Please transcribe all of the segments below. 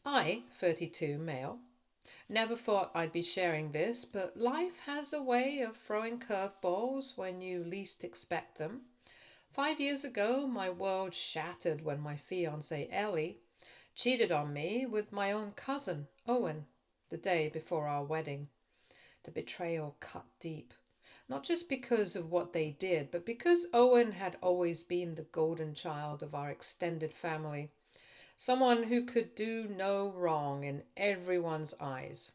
I, 32, male, never thought I'd be sharing this, but life has a way of throwing curveballs when you least expect them. 5 years ago, my world shattered when my fiancée Ellie cheated on me with my own cousin, Owen, the day before our wedding. The betrayal cut deep. Not just because of what they did, but because Owen had always been the golden child of our extended family. Someone who could do no wrong in everyone's eyes.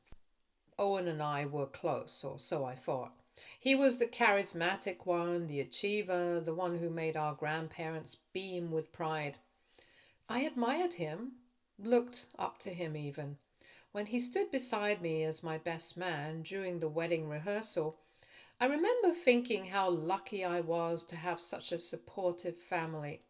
Owen and I were close, or so I thought. He was the charismatic one, the achiever, the one who made our grandparents beam with pride. I admired him, looked up to him even. When he stood beside me as my best man during the wedding rehearsal, I remember thinking how lucky I was to have such a supportive family.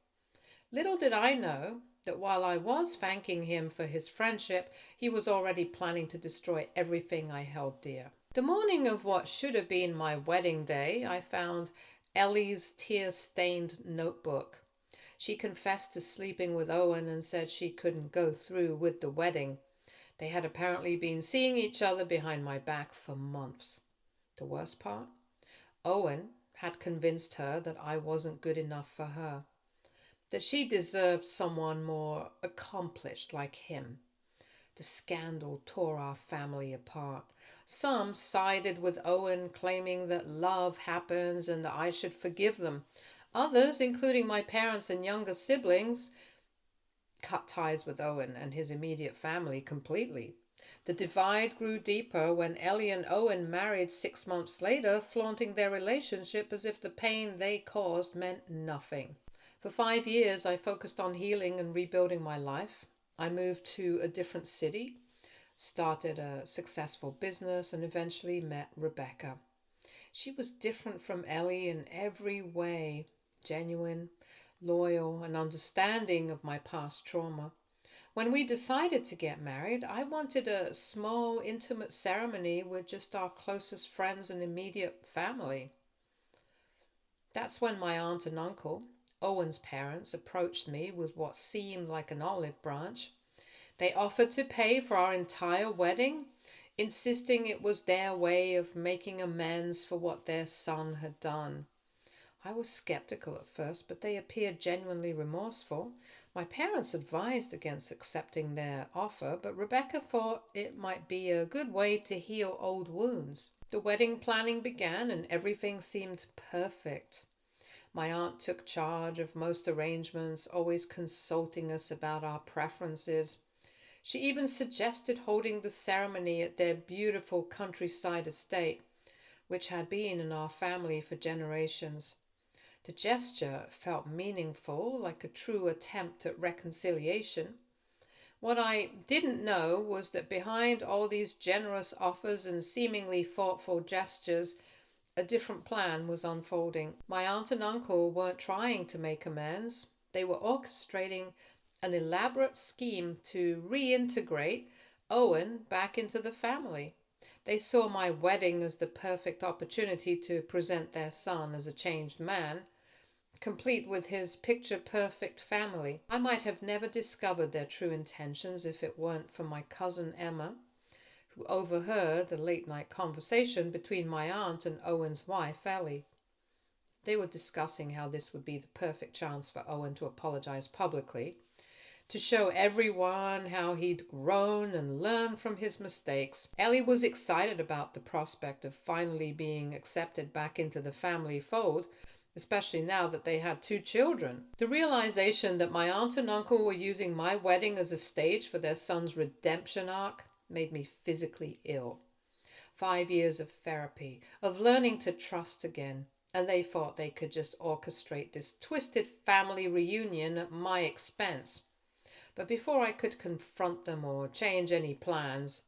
Little did I know that while I was thanking him for his friendship, he was already planning to destroy everything I held dear. The morning of what should have been my wedding day, I found Ellie's tear-stained notebook. She confessed to sleeping with Owen and said she couldn't go through with the wedding. They had apparently been seeing each other behind my back for months. The worst part? Owen had convinced her that I wasn't good enough for her, that she deserved someone more accomplished like him. The scandal tore our family apart. Some sided with Owen, claiming that love happens and that I should forgive them. Others, including my parents and younger siblings, cut ties with Owen and his immediate family completely. The divide grew deeper when Ellie and Owen married 6 months later, flaunting their relationship as if the pain they caused meant nothing. For 5 years, I focused on healing and rebuilding my life. I moved to a different city, started a successful business, and eventually met Rebecca. She was different from Ellie in every way, genuine, loyal, and understanding of my past trauma. When we decided to get married, I wanted a small, intimate ceremony with just our closest friends and immediate family. That's when my aunt and uncle, Owen's parents, approached me with what seemed like an olive branch. They offered to pay for our entire wedding, insisting it was their way of making amends for what their son had done. I was skeptical at first, but they appeared genuinely remorseful. My parents advised against accepting their offer, but Rebecca thought it might be a good way to heal old wounds. The wedding planning began and everything seemed perfect. My aunt took charge of most arrangements, always consulting us about our preferences. She even suggested holding the ceremony at their beautiful countryside estate, which had been in our family for generations. The gesture felt meaningful, like a true attempt at reconciliation. What I didn't know was that behind all these generous offers and seemingly thoughtful gestures, a different plan was unfolding. My aunt and uncle weren't trying to make amends. They were orchestrating an elaborate scheme to reintegrate Owen back into the family. They saw my wedding as the perfect opportunity to present their son as a changed man, complete with his picture-perfect family. I might have never discovered their true intentions if it weren't for my cousin Emma, who overheard a late-night conversation between my aunt and Owen's wife, Ellie. They were discussing how this would be the perfect chance for Owen to apologize publicly, to show everyone how he'd grown and learned from his mistakes. Ellie was excited about the prospect of finally being accepted back into the family fold, especially now that they had 2 children. The realization that my aunt and uncle were using my wedding as a stage for their son's redemption arc made me physically ill. 5 years of therapy, of learning to trust again, and they thought they could just orchestrate this twisted family reunion at my expense. But before I could confront them or change any plans,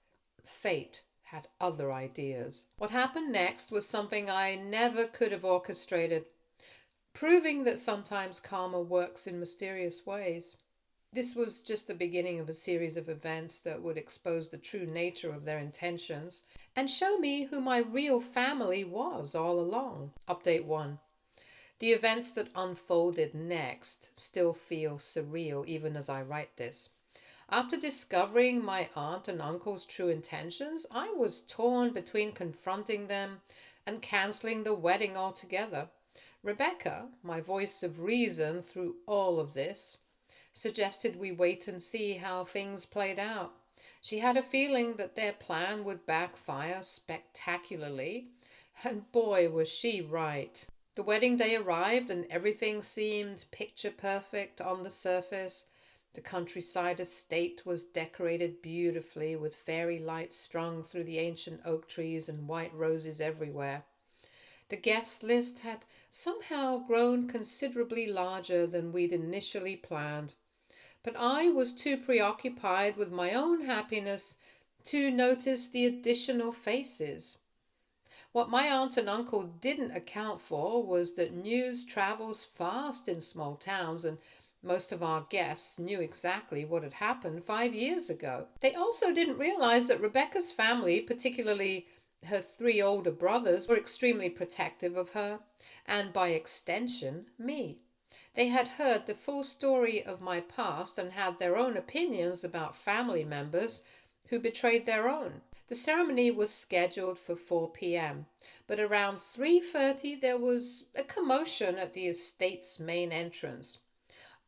fate had other ideas. What happened next was something I never could have orchestrated, proving that sometimes karma works in mysterious ways. This was just the beginning of a series of events that would expose the true nature of their intentions and show me who my real family was all along. Update 1. The events that unfolded next still feel surreal even as I write this. After discovering my aunt and uncle's true intentions, I was torn between confronting them and cancelling the wedding altogether. Rebecca, my voice of reason through all of this, suggested we wait and see how things played out. She had a feeling that their plan would backfire spectacularly, and boy, was she right. The wedding day arrived and everything seemed picture perfect on the surface. The countryside estate was decorated beautifully with fairy lights strung through the ancient oak trees and white roses everywhere. The guest list had somehow grown considerably larger than we'd initially planned, but I was too preoccupied with my own happiness to notice the additional faces. What my aunt and uncle didn't account for was that news travels fast in small towns, and most of our guests knew exactly what had happened 5 years ago. They also didn't realize that Rebecca's family, particularly her three older brothers, were extremely protective of her, and by extension, me. They had heard the full story of my past and had their own opinions about family members who betrayed their own. The ceremony was scheduled for 4 p.m., but around 3:30 there was a commotion at the estate's main entrance.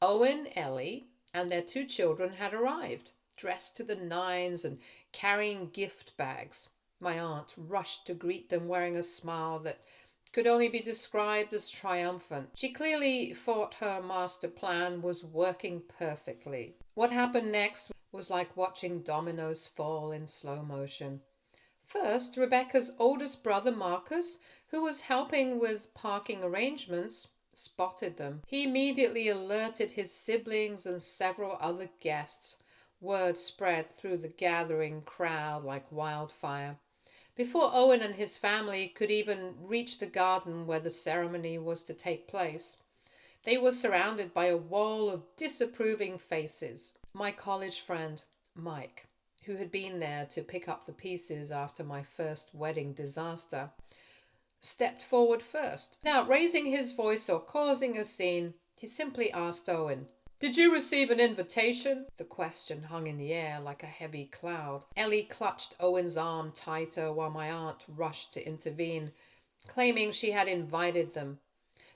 Owen, Ellie, and their two children had arrived, dressed to the nines and carrying gift bags. My aunt rushed to greet them wearing a smile that could only be described as triumphant. She clearly thought her master plan was working perfectly. What happened next was like watching dominoes fall in slow motion. First, Rebecca's oldest brother, Marcus, who was helping with parking arrangements, spotted them. He immediately alerted his siblings and several other guests. Word spread through the gathering crowd like wildfire. Before Owen and his family could even reach the garden where the ceremony was to take place, they were surrounded by a wall of disapproving faces. My college friend, Mike, who had been there to pick up the pieces after my first wedding disaster, stepped forward first. Without raising his voice or causing a scene, he simply asked Owen, "Did you receive an invitation?" The question hung in the air like a heavy cloud. Ellie clutched Owen's arm tighter while my aunt rushed to intervene, claiming she had invited them.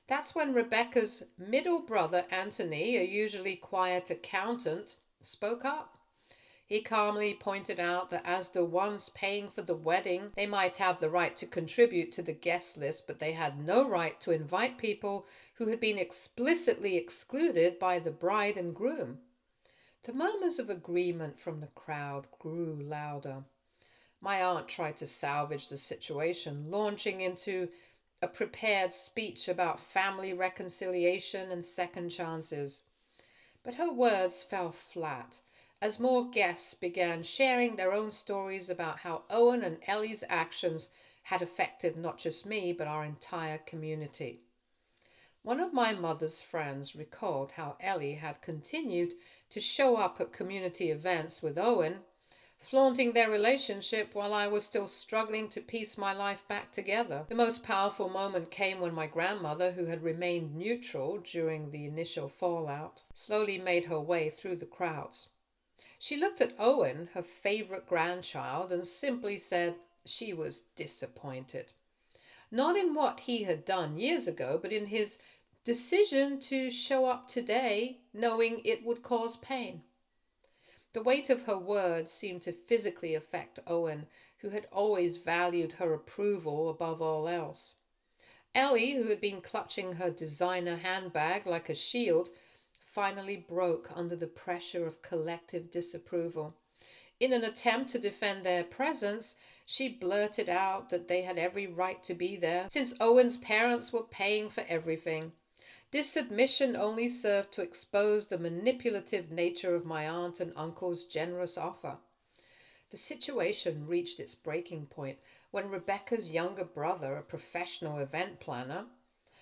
That's when Rebecca's middle brother, Anthony, a usually quiet accountant, spoke up. He calmly pointed out that as the ones paying for the wedding, they might have the right to contribute to the guest list, but they had no right to invite people who had been explicitly excluded by the bride and groom. The murmurs of agreement from the crowd grew louder. My aunt tried to salvage the situation, launching into a prepared speech about family reconciliation and second chances. But her words fell flat as more guests began sharing their own stories about how Owen and Ellie's actions had affected not just me, but our entire community. One of my mother's friends recalled how Ellie had continued to show up at community events with Owen, flaunting their relationship while I was still struggling to piece my life back together. The most powerful moment came when my grandmother, who had remained neutral during the initial fallout, slowly made her way through the crowds. She looked at Owen, her favorite grandchild, and simply said she was disappointed. Not in what he had done years ago, but in his decision to show up today knowing it would cause pain. The weight of her words seemed to physically affect Owen, who had always valued her approval above all else. Ellie, who had been clutching her designer handbag like a shield, finally broke under the pressure of collective disapproval. In an attempt to defend their presence, she blurted out that they had every right to be there, since Owen's parents were paying for everything. This admission only served to expose the manipulative nature of my aunt and uncle's generous offer. The situation reached its breaking point when Rebecca's younger brother, a professional event planner,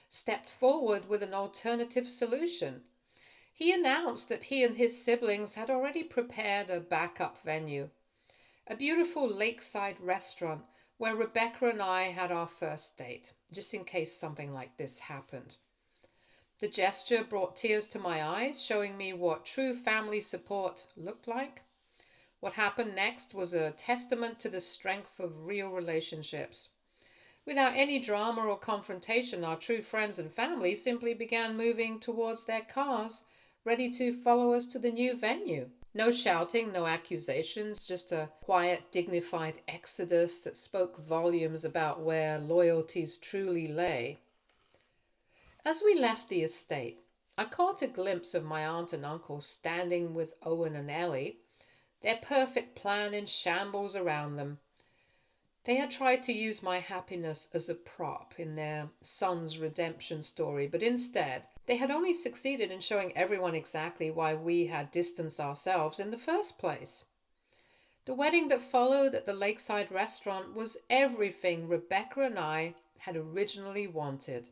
stepped forward with an alternative solution. He announced that he and his siblings had already prepared a backup venue, a beautiful lakeside restaurant where Rebecca and I had our first date, just in case something like this happened. The gesture brought tears to my eyes, showing me what true family support looked like. What happened next was a testament to the strength of real relationships. Without any drama or confrontation, our true friends and family simply began moving towards their cars, ready to follow us to the new venue. No shouting, no accusations, just a quiet, dignified exodus that spoke volumes about where loyalties truly lay. As we left the estate, I caught a glimpse of my aunt and uncle standing with Owen and Ellie, their perfect plan in shambles around them. They had tried to use my happiness as a prop in their son's redemption story, but instead, they had only succeeded in showing everyone exactly why we had distanced ourselves in the first place. The wedding that followed at the lakeside restaurant was everything Rebecca and I had originally wanted.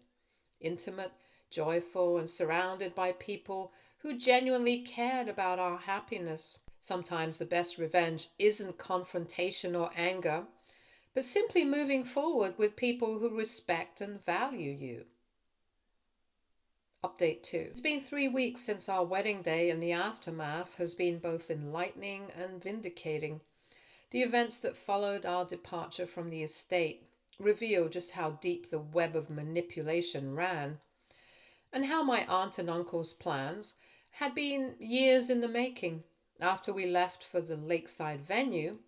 Intimate, joyful, and surrounded by people who genuinely cared about our happiness. Sometimes the best revenge isn't confrontation or anger, but simply moving forward with people who respect and value you. Update 2. It's been 3 weeks since our wedding day, and the aftermath has been both enlightening and vindicating. The events that followed our departure from the estate reveal just how deep the web of manipulation ran, and how my aunt and uncle's plans had been years in the making. After we left for the lakeside venue,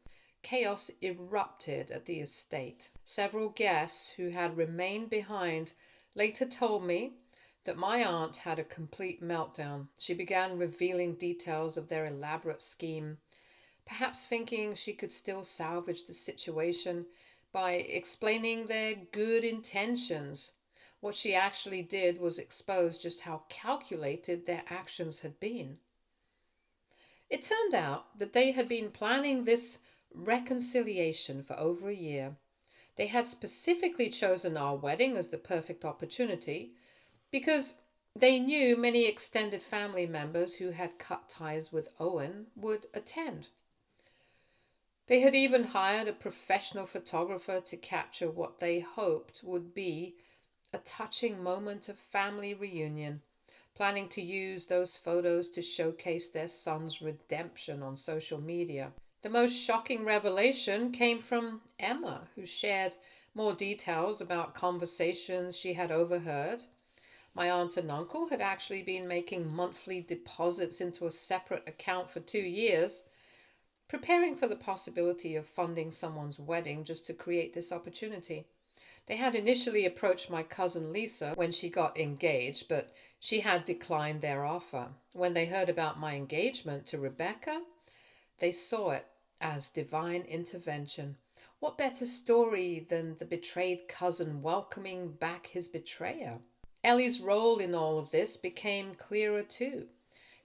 chaos erupted at the estate. Several guests who had remained behind later told me that my aunt had a complete meltdown. She began revealing details of their elaborate scheme, perhaps thinking she could still salvage the situation by explaining their good intentions. What she actually did was expose just how calculated their actions had been. It turned out that they had been planning this reconciliation for over a year. They had specifically chosen our wedding as the perfect opportunity because they knew many extended family members who had cut ties with Owen would attend. They had even hired a professional photographer to capture what they hoped would be a touching moment of family reunion, planning to use those photos to showcase their son's redemption on social media. The most shocking revelation came from Emma, who shared more details about conversations she had overheard. My aunt and uncle had actually been making monthly deposits into a separate account for 2 years, preparing for the possibility of funding someone's wedding just to create this opportunity. They had initially approached my cousin Lisa when she got engaged, but she had declined their offer. When they heard about my engagement to Rebecca, they saw it as divine intervention. What better story than the betrayed cousin welcoming back his betrayer? Ellie's role in all of this became clearer too.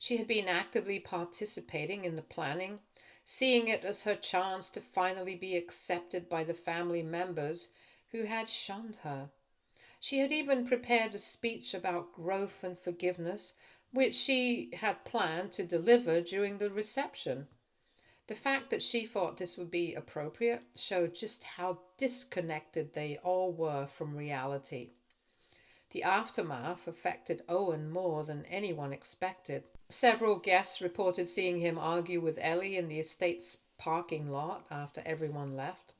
She had been actively participating in the planning, seeing it as her chance to finally be accepted by the family members who had shunned her. She had even prepared a speech about growth and forgiveness, which she had planned to deliver during the reception. The fact that she thought this would be appropriate showed just how disconnected they all were from reality. The aftermath affected Owen more than anyone expected. Several guests reported seeing him argue with Ellie in the estate's parking lot after everyone left.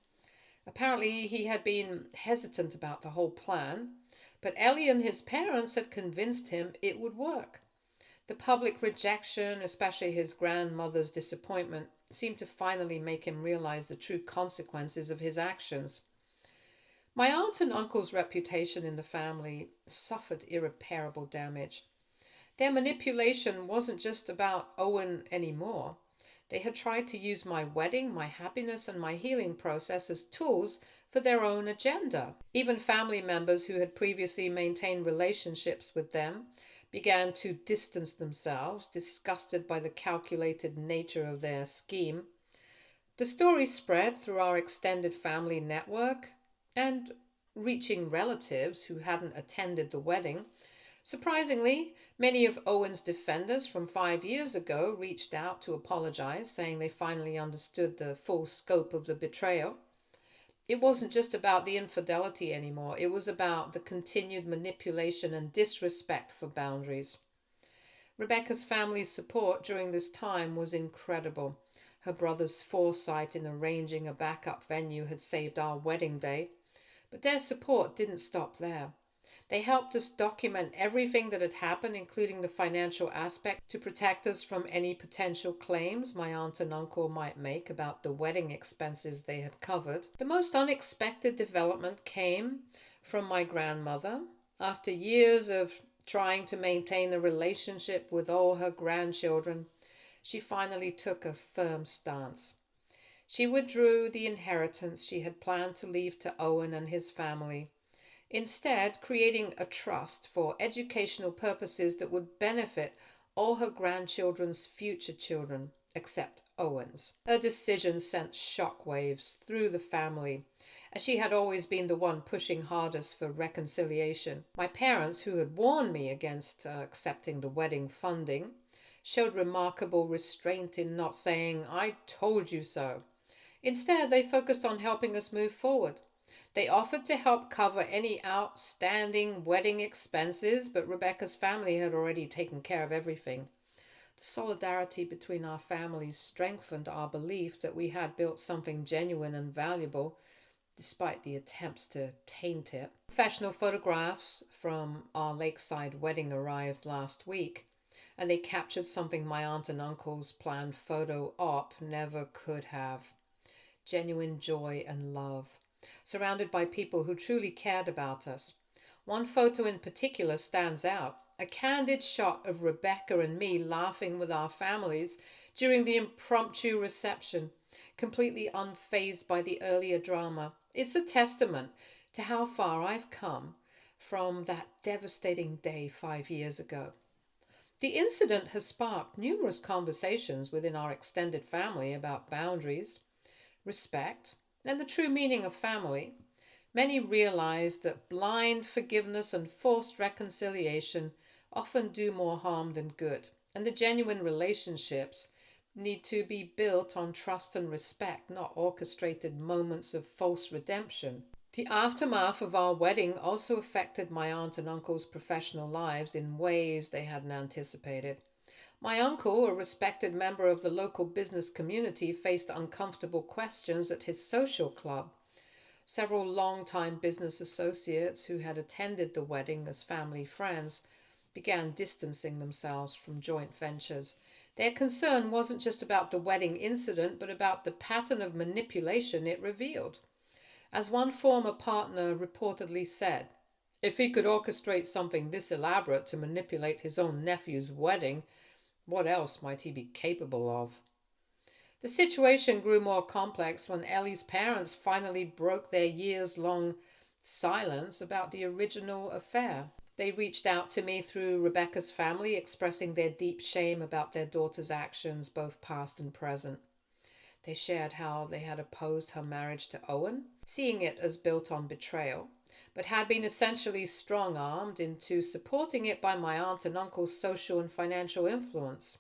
Apparently, he had been hesitant about the whole plan, but Ellie and his parents had convinced him it would work. The public rejection, especially his grandmother's disappointment, seemed to finally make him realize the true consequences of his actions. My aunt and uncle's reputation in the family suffered irreparable damage. Their manipulation wasn't just about Owen anymore. They had tried to use my wedding, my happiness, and my healing process as tools for their own agenda. Even family members who had previously maintained relationships with them began to distance themselves, disgusted by the calculated nature of their scheme. The story spread through our extended family network and reaching relatives who hadn't attended the wedding. Surprisingly, many of Owen's defenders from 5 years ago reached out to apologize, saying they finally understood the full scope of the betrayal. It wasn't just about the infidelity anymore, it was about the continued manipulation and disrespect for boundaries. Rebecca's family's support during this time was incredible. Her brother's foresight in arranging a backup venue had saved our wedding day, but their support didn't stop there. They helped us document everything that had happened, including the financial aspect, to protect us from any potential claims my aunt and uncle might make about the wedding expenses they had covered. The most unexpected development came from my grandmother. After years of trying to maintain a relationship with all her grandchildren, she finally took a firm stance. She withdrew the inheritance she had planned to leave to Owen and his family, instead creating a trust for educational purposes that would benefit all her grandchildren's future children, except Owen's. Her decision sent shockwaves through the family, as she had always been the one pushing hardest for reconciliation. My parents, who had warned me against accepting the wedding funding, showed remarkable restraint in not saying, "I told you so." Instead, they focused on helping us move forward. They offered to help cover any outstanding wedding expenses, but Rebecca's family had already taken care of everything. The solidarity between our families strengthened our belief that we had built something genuine and valuable, despite the attempts to taint it. Professional photographs from our lakeside wedding arrived last week, and they captured something my aunt and uncle's planned photo op never could have. Genuine joy and love, surrounded by people who truly cared about us. One photo in particular stands out, a candid shot of Rebecca and me laughing with our families during the impromptu reception, completely unfazed by the earlier drama. It's a testament to how far I've come from that devastating day 5 years ago. The incident has sparked numerous conversations within our extended family about boundaries, respect, and the true meaning of family. Many realize that blind forgiveness and forced reconciliation often do more harm than good, and the genuine relationships need to be built on trust and respect, not orchestrated moments of false redemption. The aftermath of our wedding also affected my aunt and uncle's professional lives in ways they hadn't anticipated. My uncle, a respected member of the local business community, faced uncomfortable questions at his social club. Several long-time business associates who had attended the wedding as family friends began distancing themselves from joint ventures. Their concern wasn't just about the wedding incident, but about the pattern of manipulation it revealed. As one former partner reportedly said, "If he could orchestrate something this elaborate to manipulate his own nephew's wedding, what else might he be capable of?" The situation grew more complex when Ellie's parents finally broke their years-long silence about the original affair. They reached out to me through Rebecca's family, expressing their deep shame about their daughter's actions, both past and present. They shared how they had opposed her marriage to Owen, seeing it as built on betrayal, but had been essentially strong-armed into supporting it by my aunt and uncle's social and financial influence.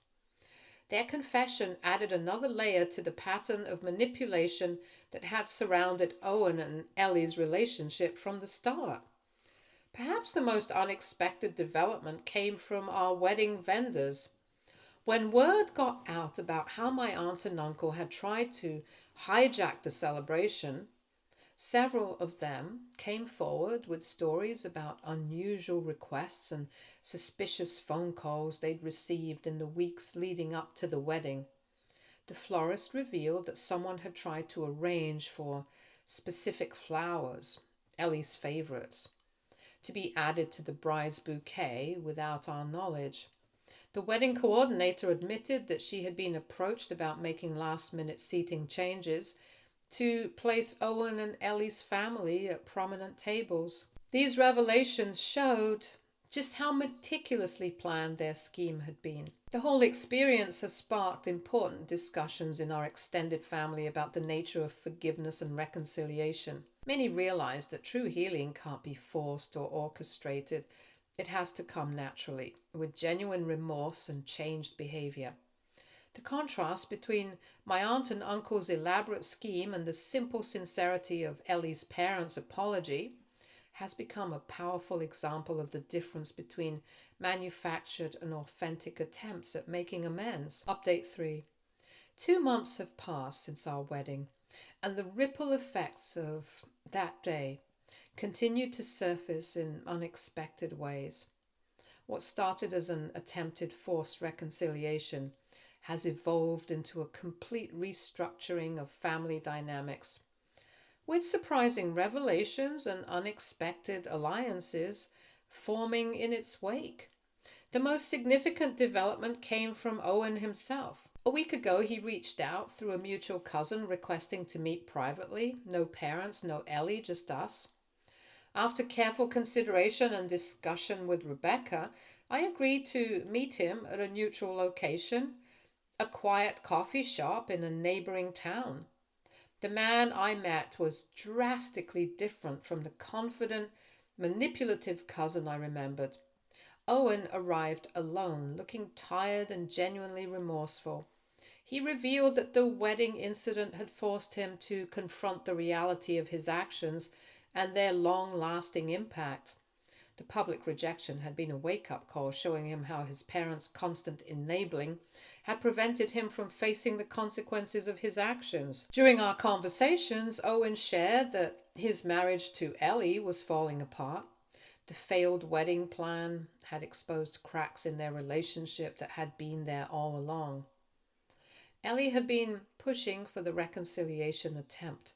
Their confession added another layer to the pattern of manipulation that had surrounded Owen and Ellie's relationship from the start. Perhaps the most unexpected development came from our wedding vendors. When word got out about how my aunt and uncle had tried to hijack the celebration, several of them came forward with stories about unusual requests and suspicious phone calls they'd received in the weeks leading up to the wedding. The florist revealed that someone had tried to arrange for specific flowers, Ellie's favorites, to be added to the bride's bouquet without our knowledge. The wedding coordinator admitted that she had been approached about making last-minute seating changes to place Owen and Ellie's family at prominent tables. These revelations showed just how meticulously planned their scheme had been. The whole experience has sparked important discussions in our extended family about the nature of forgiveness and reconciliation. Many realize that true healing can't be forced or orchestrated. It has to come naturally, with genuine remorse and changed behavior. The contrast between my aunt and uncle's elaborate scheme and the simple sincerity of Ellie's parents' apology has become a powerful example of the difference between manufactured and authentic attempts at making amends. Update 3. 2 months have passed since our wedding, and the ripple effects of that day continue to surface in unexpected ways. What started as an attempted forced reconciliation has evolved into a complete restructuring of family dynamics, with surprising revelations and unexpected alliances forming in its wake. The most significant development came from Owen himself. A week ago, he reached out through a mutual cousin requesting to meet privately. No parents, no Ellie, just us. After careful consideration and discussion with Rebecca, I agreed to meet him at a neutral location, a quiet coffee shop in a neighboring town. The man I met was drastically different from the confident, manipulative cousin I remembered. Owen arrived alone, looking tired and genuinely remorseful. He revealed that the wedding incident had forced him to confront the reality of his actions and their long-lasting impact. The public rejection had been a wake-up call, showing him how his parents' constant enabling had prevented him from facing the consequences of his actions. During our conversations, Owen shared that his marriage to Ellie was falling apart. The failed wedding plan had exposed cracks in their relationship that had been there all along. Ellie had been pushing for the reconciliation attempt,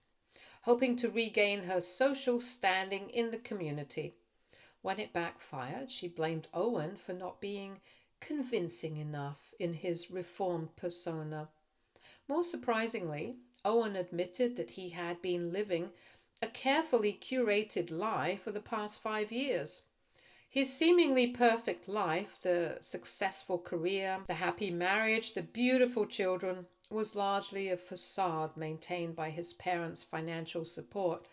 hoping to regain her social standing in the community. When it backfired, she blamed Owen for not being convincing enough in his reformed persona. More surprisingly, Owen admitted that he had been living a carefully curated lie for the past 5 years. His seemingly perfect life, the successful career, the happy marriage, the beautiful children, was largely a facade maintained by his parents' financial support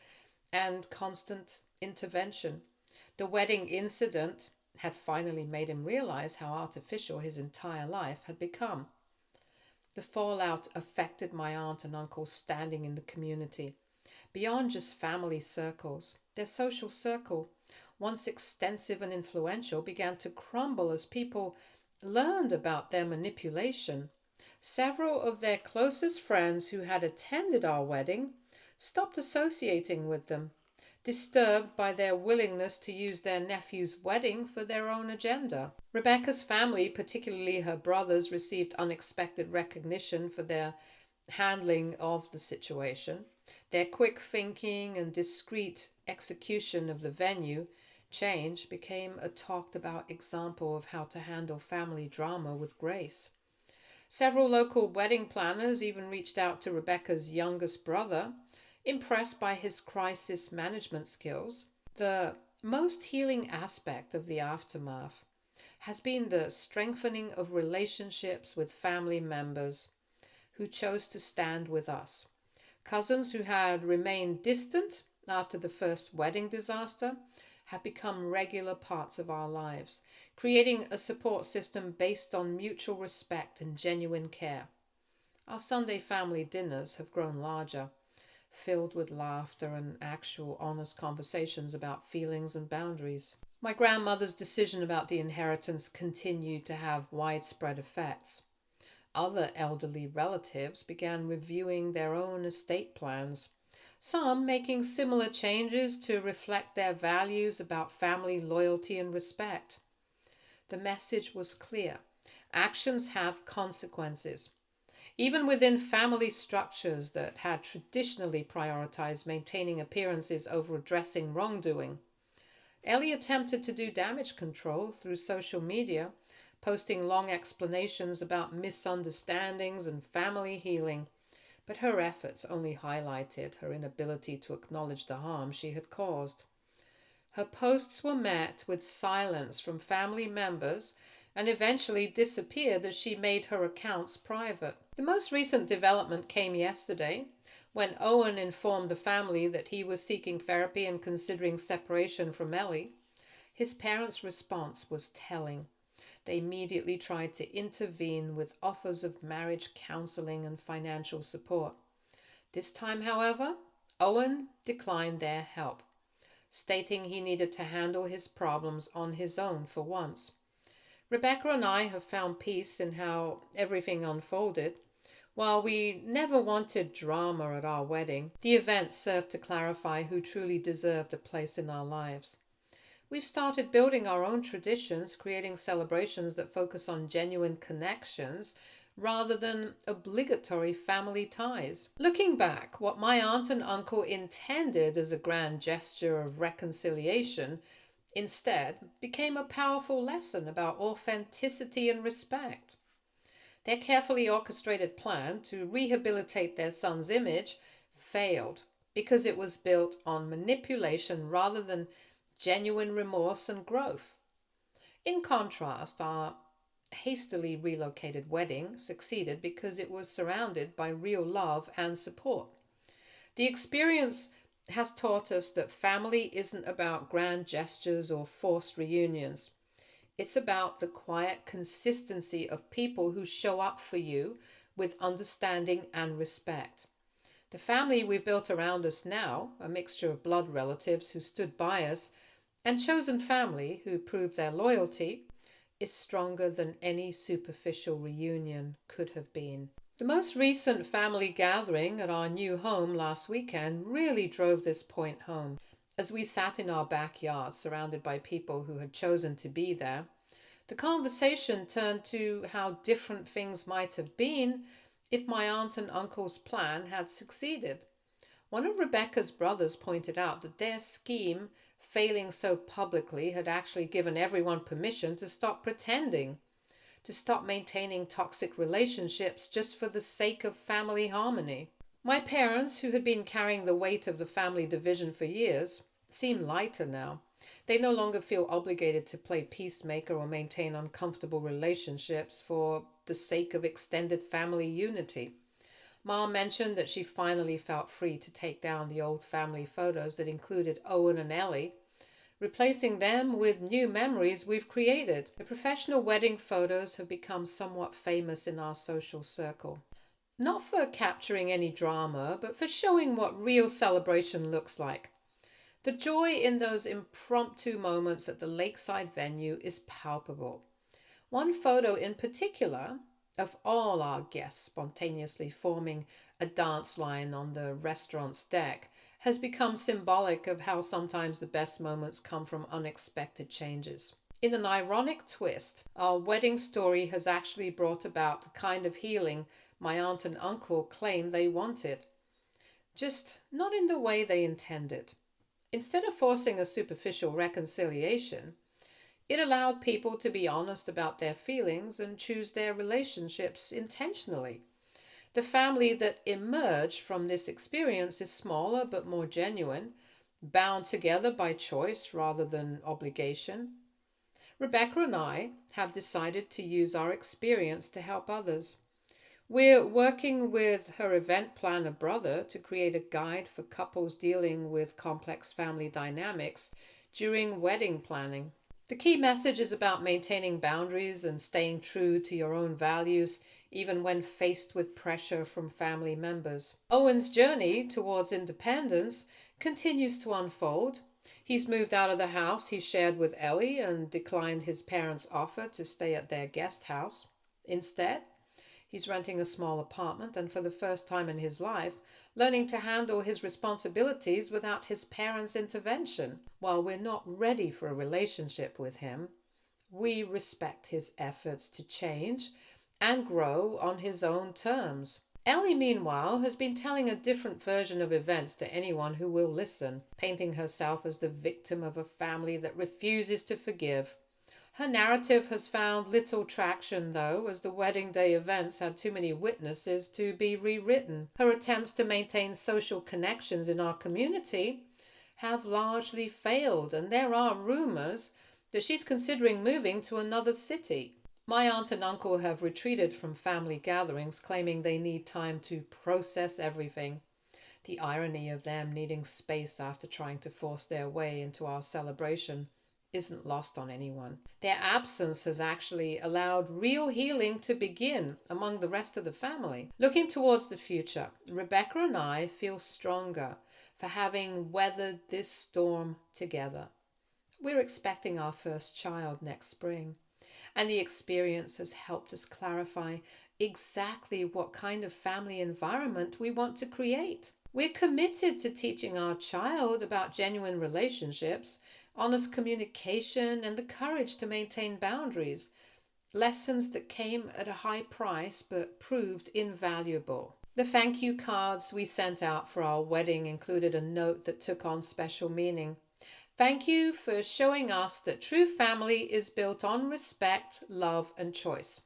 and constant intervention. The wedding incident had finally made him realize how artificial his entire life had become. The fallout affected my aunt and uncle's standing in the community. Beyond just family circles, their social circle, once extensive and influential, began to crumble as people learned about their manipulation. Several of their closest friends who had attended our wedding stopped associating with them, disturbed by their willingness to use their nephew's wedding for their own agenda. Rebecca's family, particularly her brothers, received unexpected recognition for their handling of the situation. Their quick thinking and discreet execution of the venue change became a talked about example of how to handle family drama with grace. Several local wedding planners even reached out to Rebecca's youngest brother, impressed by his crisis management skills. The most healing aspect of the aftermath has been the strengthening of relationships with family members who chose to stand with us. Cousins who had remained distant after the first wedding disaster have become regular parts of our lives, creating a support system based on mutual respect and genuine care. Our Sunday family dinners have grown larger, filled with laughter and actual honest conversations about feelings and boundaries. My grandmother's decision about the inheritance continued to have widespread effects. Other elderly relatives began reviewing their own estate plans, some making similar changes to reflect their values about family loyalty and respect. The message was clear. Actions have consequences. Even within family structures that had traditionally prioritized maintaining appearances over addressing wrongdoing, Ellie attempted to do damage control through social media, posting long explanations about misunderstandings and family healing, but her efforts only highlighted her inability to acknowledge the harm she had caused. Her posts were met with silence from family members and eventually disappeared as she made her accounts private. The most recent development came yesterday, when Owen informed the family that he was seeking therapy and considering separation from Ellie. His parents' response was telling. they immediately tried to intervene with offers of marriage counseling and financial support. This time, however, Owen declined their help, stating he needed to handle his problems on his own for once. Rebecca and I have found peace in how everything unfolded. While we never wanted drama at our wedding, the event served to clarify who truly deserved a place in our lives. We've started building our own traditions, creating celebrations that focus on genuine connections rather than obligatory family ties. Looking back, what my aunt and uncle intended as a grand gesture of reconciliation instead became a powerful lesson about authenticity and respect. Their carefully orchestrated plan to rehabilitate their son's image failed because it was built on manipulation rather than genuine remorse and growth. In contrast, our hastily relocated wedding succeeded because it was surrounded by real love and support. The experience has taught us that family isn't about grand gestures or forced reunions. It's about the quiet consistency of people who show up for you with understanding and respect. The family we've built around us now, a mixture of blood relatives who stood by us and chosen family who proved their loyalty, is stronger than any superficial reunion could have been. The most recent family gathering at our new home last weekend really drove this point home. As we sat in our backyard surrounded by people who had chosen to be there, the conversation turned to how different things might have been if my aunt and uncle's plan had succeeded. One of Rebecca's brothers pointed out that their scheme, failing so publicly, had actually given everyone permission to stop pretending, to stop maintaining toxic relationships just for the sake of family harmony. My parents, who had been carrying the weight of the family division for years, seem lighter now. They no longer feel obligated to play peacemaker or maintain uncomfortable relationships for the sake of extended family unity. Mom mentioned that she finally felt free to take down the old family photos that included Owen and Ellie, replacing them with new memories we've created. The professional wedding photos have become somewhat famous in our social circle. Not for capturing any drama, but for showing what real celebration looks like. The joy in those impromptu moments at the lakeside venue is palpable. One photo in particular, of all our guests spontaneously forming a dance line on the restaurant's deck, has become symbolic of how sometimes the best moments come from unexpected changes. In an ironic twist, our wedding story has actually brought about the kind of healing my aunt and uncle claimed they wanted, just not in the way they intended. Instead of forcing a superficial reconciliation, it allowed people to be honest about their feelings and choose their relationships intentionally. The family that emerged from this experience is smaller but more genuine, bound together by choice rather than obligation. Rebecca and I have decided to use our experience to help others. We're working with her event planner brother to create a guide for couples dealing with complex family dynamics during wedding planning. The key message is about maintaining boundaries and staying true to your own values, even when faced with pressure from family members. Owen's journey towards independence continues to unfold. He's moved out of the house he shared with Ellie and declined his parents' offer to stay at their guest house. Instead, he's renting a small apartment and for the first time in his life, learning to handle his responsibilities without his parents' intervention. While we're not ready for a relationship with him, we respect his efforts to change and grow on his own terms. Ellie, meanwhile, has been telling a different version of events to anyone who will listen, painting herself as the victim of a family that refuses to forgive. Her narrative has found little traction, though, as the wedding day events had too many witnesses to be rewritten. Her attempts to maintain social connections in our community have largely failed, and there are rumors that she's considering moving to another city. My aunt and uncle have retreated from family gatherings, claiming they need time to process everything. The irony of them needing space after trying to force their way into our celebration isn't lost on anyone. Their absence has actually allowed real healing to begin among the rest of the family. Looking towards the future, Rebecca and I feel stronger for having weathered this storm together. We're expecting our first child next spring, and the experience has helped us clarify exactly what kind of family environment we want to create. We're committed to teaching our child about genuine relationships, honest communication, and the courage to maintain boundaries, lessons that came at a high price but proved invaluable. The thank you cards we sent out for our wedding included a note that took on special meaning. Thank you for showing us that true family is built on respect, love, and choice.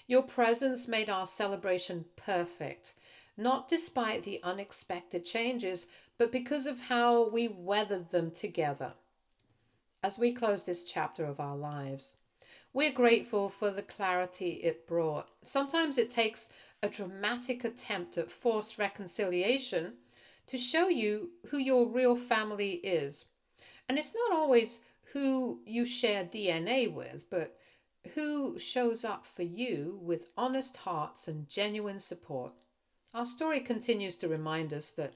Your presence made our celebration perfect, not despite the unexpected changes, but because of how we weathered them together. As we close this chapter of our lives, we're grateful for the clarity it brought. Sometimes it takes a dramatic attempt at forced reconciliation to show you who your real family is. And it's not always who you share DNA with, but who shows up for you with honest hearts and genuine support. Our story continues to remind us that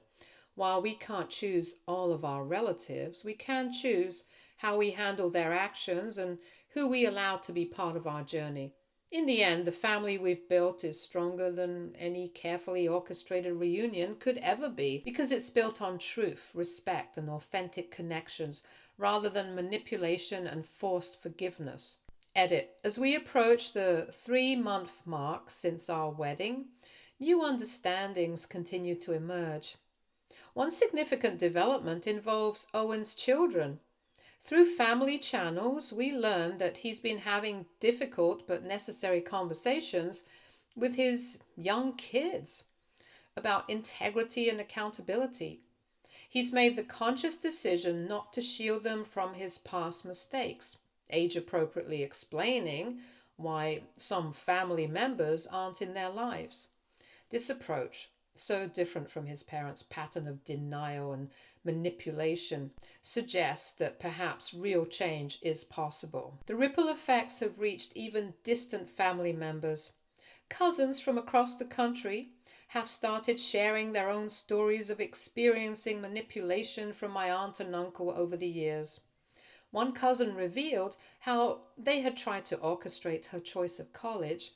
while we can't choose all of our relatives, we can choose how we handle their actions and who we allow to be part of our journey. In the end, the family we've built is stronger than any carefully orchestrated reunion could ever be, because it's built on truth, respect, and authentic connections rather than manipulation and forced forgiveness. Edit. As we approach the 3-month mark since our wedding, new understandings continue to emerge. One significant development involves Owen's children. Through family channels, we learned that he's been having difficult but necessary conversations with his young kids about integrity and accountability. He's made the conscious decision not to shield them from his past mistakes, age appropriately explaining why some family members aren't in their lives. This approach, so different from his parents' pattern of denial and manipulation, suggests that perhaps real change is possible. The ripple effects have reached even distant family members. Cousins from across the country have started sharing their own stories of experiencing manipulation from my aunt and uncle over the years. One cousin revealed how they had tried to orchestrate her choice of college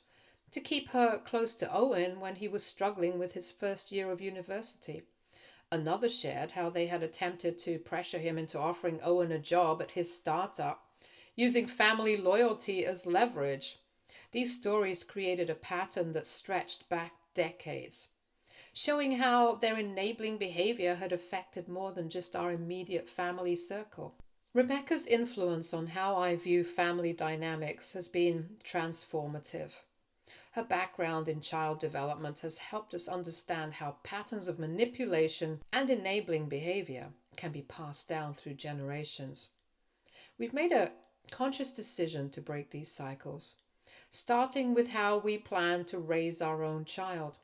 to keep her close to Owen when he was struggling with his first year of university. Another shared how they had attempted to pressure him into offering Owen a job at his startup, using family loyalty as leverage. These stories created a pattern that stretched back decades, showing how their enabling behavior had affected more than just our immediate family circle. Rebecca's influence on how I view family dynamics has been transformative. Her background in child development has helped us understand how patterns of manipulation and enabling behavior can be passed down through generations. We've made a conscious decision to break these cycles, starting with how we plan to raise our own child.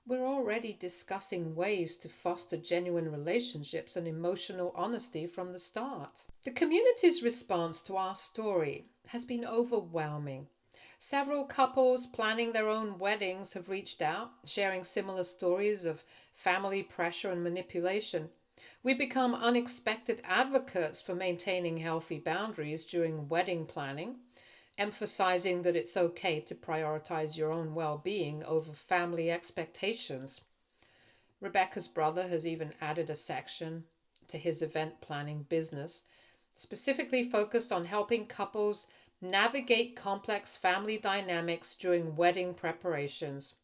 We're already discussing ways to foster genuine relationships and emotional honesty from the start. The community's response to our story has been overwhelming. Several couples planning their own weddings have reached out, sharing similar stories of family pressure and manipulation. We become unexpected advocates for maintaining healthy boundaries during wedding planning, emphasizing that it's okay to prioritize your own well-being over family expectations. Rebecca's brother has even added a section to his event planning business, specifically focused on helping couples navigate complex family dynamics during wedding preparations.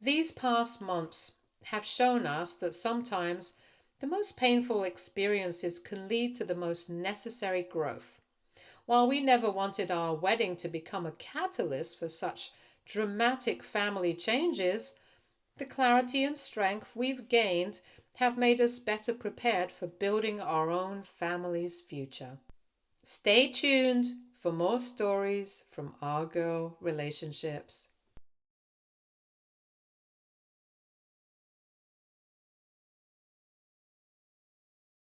These past months have shown us that sometimes the most painful experiences can lead to the most necessary growth. While we never wanted our wedding to become a catalyst for such dramatic family changes, the clarity and strength we've gained have made us better prepared for building our own family's future. Stay tuned for more stories from our girl relationships.